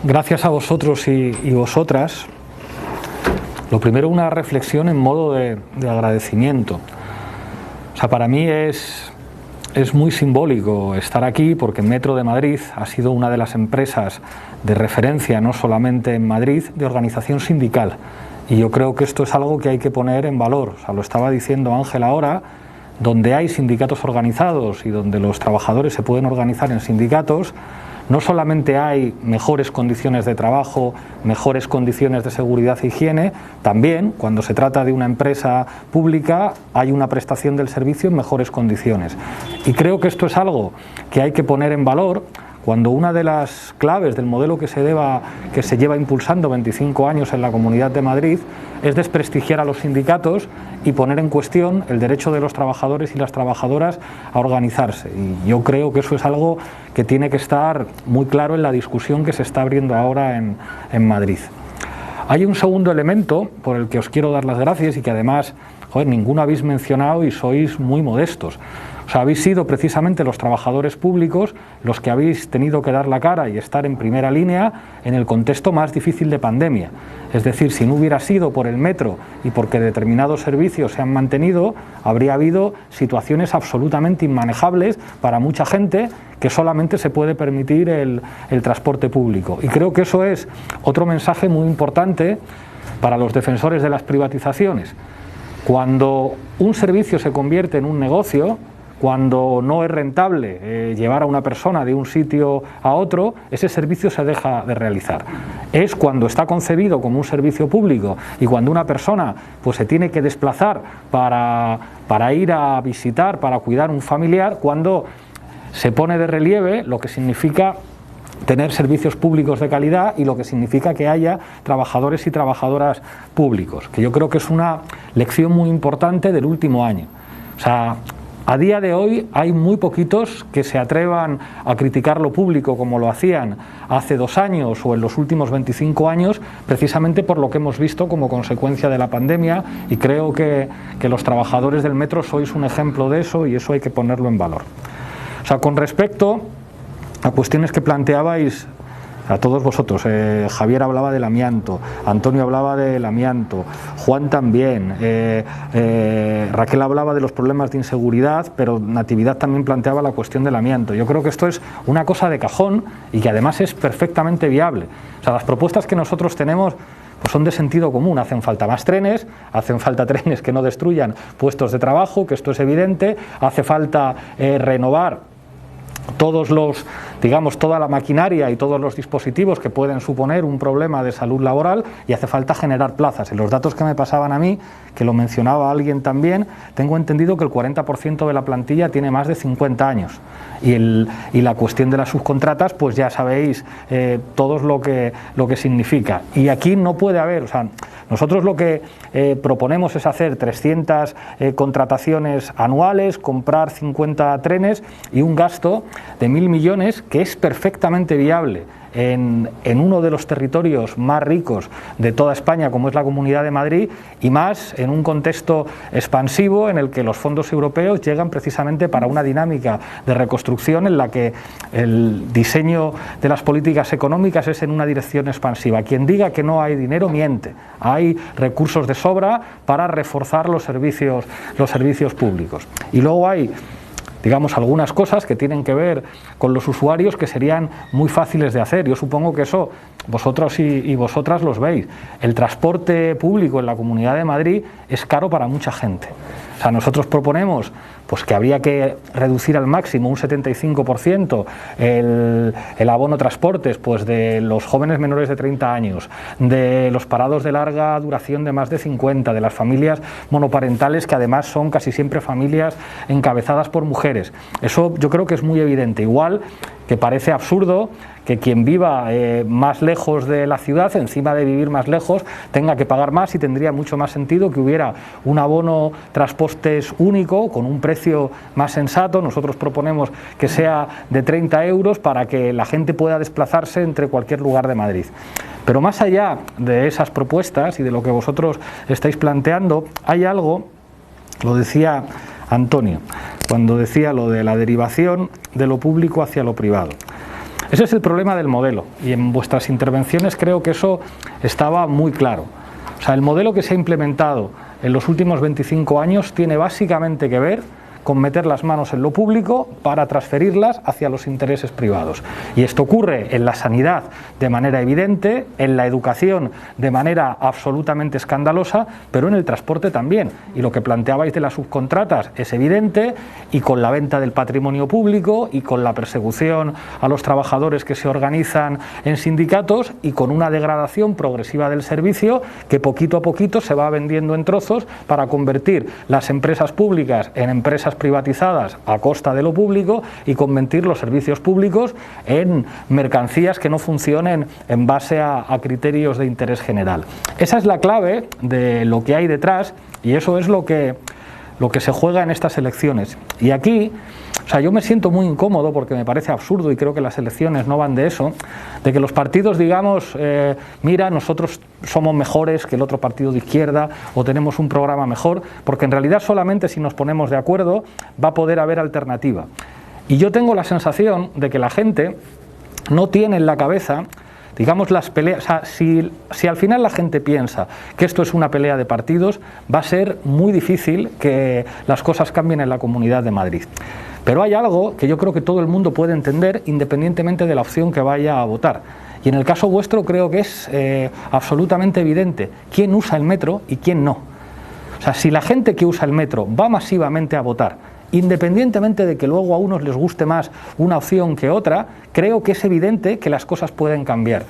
Gracias a vosotros y vosotras. Lo primero, una reflexión en modo de agradecimiento. O sea, para mí es muy simbólico estar aquí porque Metro de Madrid ha sido una de las empresas de referencia, no solamente en Madrid, de organización sindical. Y yo creo que esto es algo que hay que poner en valor. O sea, lo estaba diciendo Ángel ahora, donde hay sindicatos organizados y donde los trabajadores se pueden organizar en sindicatos, no solamente hay mejores condiciones de trabajo, mejores condiciones de seguridad e higiene, también cuando se trata de una empresa pública hay una prestación del servicio en mejores condiciones. Y creo que esto es algo que hay que poner en valor cuando una de las claves del modelo que se lleva impulsando 25 años en la Comunidad de Madrid es desprestigiar a los sindicatos y poner en cuestión el derecho de los trabajadores y las trabajadoras a organizarse. Y yo creo que eso es algo que tiene que estar muy claro en la discusión que se está abriendo ahora en Madrid. Hay un segundo elemento por el que os quiero dar las gracias y que además, ninguno habéis mencionado y sois muy modestos. O sea, habéis sido precisamente los trabajadores públicos los que habéis tenido que dar la cara y estar en primera línea en el contexto más difícil de pandemia. Es decir, si no hubiera sido por el metro y porque determinados servicios se han mantenido, habría habido situaciones absolutamente inmanejables para mucha gente que solamente se puede permitir el transporte público. Y creo que eso es otro mensaje muy importante para los defensores de las privatizaciones. Cuando un servicio se convierte en un negocio, cuando no es rentable llevar a una persona de un sitio a otro, ese servicio se deja de realizar. Es cuando está concebido como un servicio público y cuando una persona pues se tiene que desplazar para ir a visitar, para cuidar a un familiar, cuando se pone de relieve lo que significa tener servicios públicos de calidad y lo que significa que haya trabajadores y trabajadoras públicos, que yo creo que es una lección muy importante del último año. O sea, a día de hoy hay muy poquitos que se atrevan a criticar lo público como lo hacían hace 2 años o en los últimos 25 años, precisamente por lo que hemos visto como consecuencia de la pandemia, y creo que los trabajadores del metro sois un ejemplo de eso y eso hay que ponerlo en valor. O sea, con respecto a cuestiones que planteabais a todos vosotros, Javier hablaba del amianto, Antonio hablaba del amianto, Juan también, Raquel hablaba de los problemas de inseguridad, pero Natividad también planteaba la cuestión del amianto. Yo creo que esto es una cosa de cajón y que además es perfectamente viable. O sea, las propuestas que nosotros tenemos pues son de sentido común. Hacen falta más trenes, hacen falta trenes que no destruyan puestos de trabajo, que esto es evidente, hace falta renovar toda la maquinaria y todos los dispositivos que pueden suponer un problema de salud laboral, y hace falta generar plazas. En los datos que me pasaban a mí, que lo mencionaba alguien también, tengo entendido que el 40% de la plantilla tiene más de 50 años. Y la cuestión de las subcontratas, pues ya sabéis todos lo que significa. Y aquí no puede haber, o sea, nosotros lo que proponemos es hacer 300 contrataciones anuales, comprar 50 trenes y un gasto de 1.000 millones que es perfectamente viable en uno de los territorios más ricos de toda España, como es la Comunidad de Madrid, y más en un contexto expansivo en el que los fondos europeos llegan precisamente para una dinámica de reconstrucción en la que el diseño de las políticas económicas es en una dirección expansiva. Quien diga que no hay dinero miente. Hay recursos de sobra para reforzar los servicios públicos. Y luego hay, digamos, algunas cosas que tienen que ver con los usuarios que serían muy fáciles de hacer. Yo supongo que eso vosotros y vosotras los veis. El transporte público en la Comunidad de Madrid es caro para mucha gente. O sea, nosotros proponemos pues que habría que reducir al máximo un 75% el abono transportes pues de los jóvenes menores de 30 años, de los parados de larga duración de más de 50, de las familias monoparentales, que además son casi siempre familias encabezadas por mujeres. Eso yo creo que es muy evidente. Igual que parece absurdo que quien viva más lejos de la ciudad, encima de vivir más lejos, tenga que pagar más, y tendría mucho más sentido que hubiera un abono transportes único con un precio más sensato. Nosotros proponemos que sea de 30 euros para que la gente pueda desplazarse entre cualquier lugar de Madrid. Pero más allá de esas propuestas y de lo que vosotros estáis planteando, hay algo, lo decía Antonio, cuando decía lo de la derivación de lo público hacia lo privado. Ese es el problema del modelo, y en vuestras intervenciones creo que eso estaba muy claro. O sea, el modelo que se ha implementado en los últimos 25 años tiene básicamente que ver con meter las manos en lo público para transferirlas hacia los intereses privados. Y esto ocurre en la sanidad de manera evidente, en la educación de manera absolutamente escandalosa, pero en el transporte también. Y lo que planteabais de las subcontratas es evidente, y con la venta del patrimonio público, y con la persecución a los trabajadores que se organizan en sindicatos, y con una degradación progresiva del servicio que poquito a poquito se va vendiendo en trozos para convertir las empresas públicas en empresas privatizadas a costa de lo público y convertir los servicios públicos en mercancías que no funcionen en base a criterios de interés general. Esa es la clave de lo que hay detrás, y eso es lo que se juega en estas elecciones. Y aquí, o sea, yo me siento muy incómodo porque me parece absurdo, y creo que las elecciones no van de eso, de que los partidos digamos, mira, nosotros somos mejores que el otro partido de izquierda o tenemos un programa mejor, porque en realidad solamente si nos ponemos de acuerdo va a poder haber alternativa. Y yo tengo la sensación de que la gente no tiene en la cabeza, digamos, las peleas. O sea, si al final la gente piensa que esto es una pelea de partidos, va a ser muy difícil que las cosas cambien en la Comunidad de Madrid. Pero hay algo que yo creo que todo el mundo puede entender independientemente de la opción que vaya a votar. Y en el caso vuestro creo que es absolutamente evidente quién usa el metro y quién no. O sea, si la gente que usa el metro va masivamente a votar, independientemente de que luego a unos les guste más una opción que otra, creo que es evidente que las cosas pueden cambiar.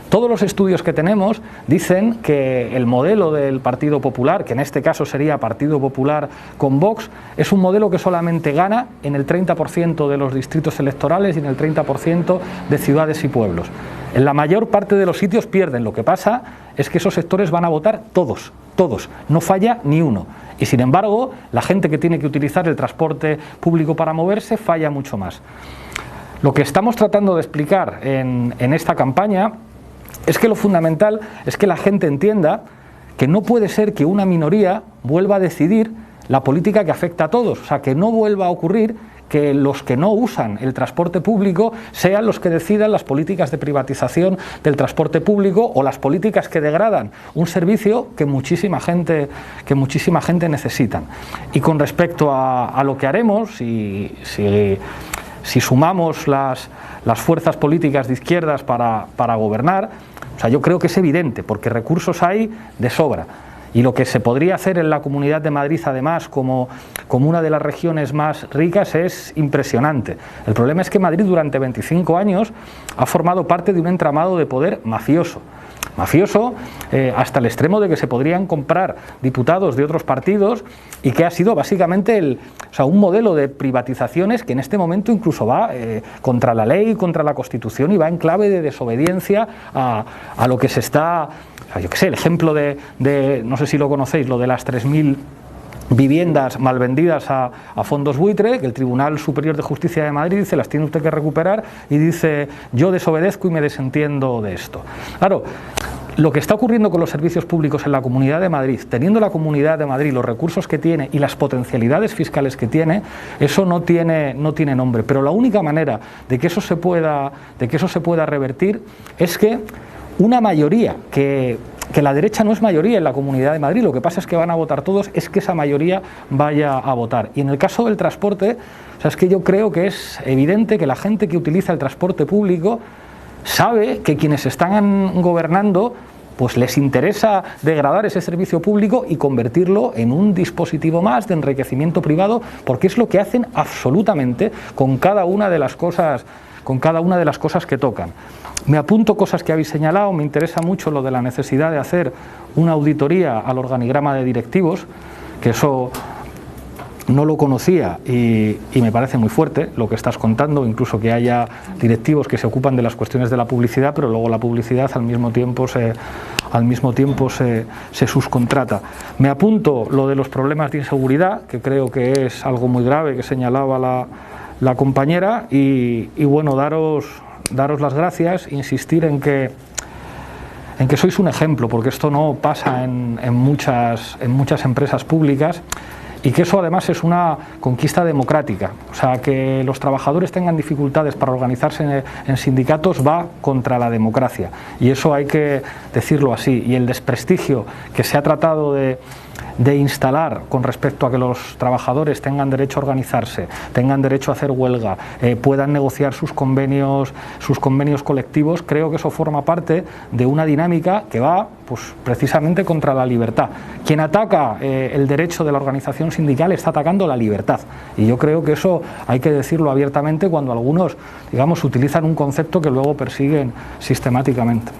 Todos los estudios que tenemos dicen que el modelo del Partido Popular, que en este caso sería Partido Popular con Vox, es un modelo que solamente gana en el 30% de los distritos electorales y en el 30% de ciudades y pueblos. En la mayor parte de los sitios pierden. Lo que pasa es que esos sectores van a votar todos, no falla ni uno. Y sin embargo, la gente que tiene que utilizar el transporte público para moverse falla mucho más. Lo que estamos tratando de explicar en esta campaña es que lo fundamental es que la gente entienda que no puede ser que una minoría vuelva a decidir la política que afecta a todos. O sea, que no vuelva a ocurrir que los que no usan el transporte público sean los que decidan las políticas de privatización del transporte público o las políticas que degradan un servicio que muchísima gente necesita. Y con respecto a lo que haremos, si sumamos las fuerzas políticas de izquierdas para gobernar, o sea, yo creo que es evidente, porque recursos hay de sobra. Y lo que se podría hacer en la Comunidad de Madrid, además, como una de las regiones más ricas, es impresionante. El problema es que Madrid durante 25 años ha formado parte de un entramado de poder mafioso hasta el extremo de que se podrían comprar diputados de otros partidos, y que ha sido básicamente un modelo de privatizaciones que en este momento incluso va contra la ley, contra la Constitución, y va en clave de desobediencia a lo que se está... Yo qué sé, el ejemplo de no sé si lo conocéis, lo de las 3.000 viviendas mal vendidas a fondos buitre, que el Tribunal Superior de Justicia de Madrid dice las tiene usted que recuperar, y dice yo desobedezco y me desentiendo de esto. Claro, lo que está ocurriendo con los servicios públicos en la Comunidad de Madrid, teniendo la Comunidad de Madrid los recursos que tiene y las potencialidades fiscales que tiene, eso no tiene nombre. Pero la única manera de que eso se pueda revertir es que una mayoría, que la derecha no es mayoría en la Comunidad de Madrid, lo que pasa es que van a votar todos, es que esa mayoría vaya a votar. Y en el caso del transporte, o sea, es que yo creo que es evidente que la gente que utiliza el transporte público sabe que quienes están gobernando pues les interesa degradar ese servicio público y convertirlo en un dispositivo más de enriquecimiento privado, porque es lo que hacen absolutamente con cada una de las cosas que tocan. Me apunto cosas que habéis señalado. Me interesa mucho lo de la necesidad de hacer una auditoría al organigrama de directivos, que eso no lo conocía y me parece muy fuerte lo que estás contando, incluso que haya directivos que se ocupan de las cuestiones de la publicidad, pero luego la publicidad al mismo tiempo se subcontrata. Me apunto lo de los problemas de inseguridad, que creo que es algo muy grave que señalaba la compañera, y bueno, daros las gracias, insistir en que sois un ejemplo, porque esto no pasa en muchas empresas públicas, y que eso además es una conquista democrática. O sea, que los trabajadores tengan dificultades para organizarse en sindicatos va contra la democracia, y eso hay que decirlo así. Y el desprestigio que se ha tratado de instalar con respecto a que los trabajadores tengan derecho a organizarse, tengan derecho a hacer huelga, puedan negociar sus convenios colectivos, creo que eso forma parte de una dinámica que va pues precisamente contra la libertad. Quien ataca el derecho de la organización sindical está atacando la libertad, y yo creo que eso hay que decirlo abiertamente cuando algunos, digamos, utilizan un concepto que luego persiguen sistemáticamente.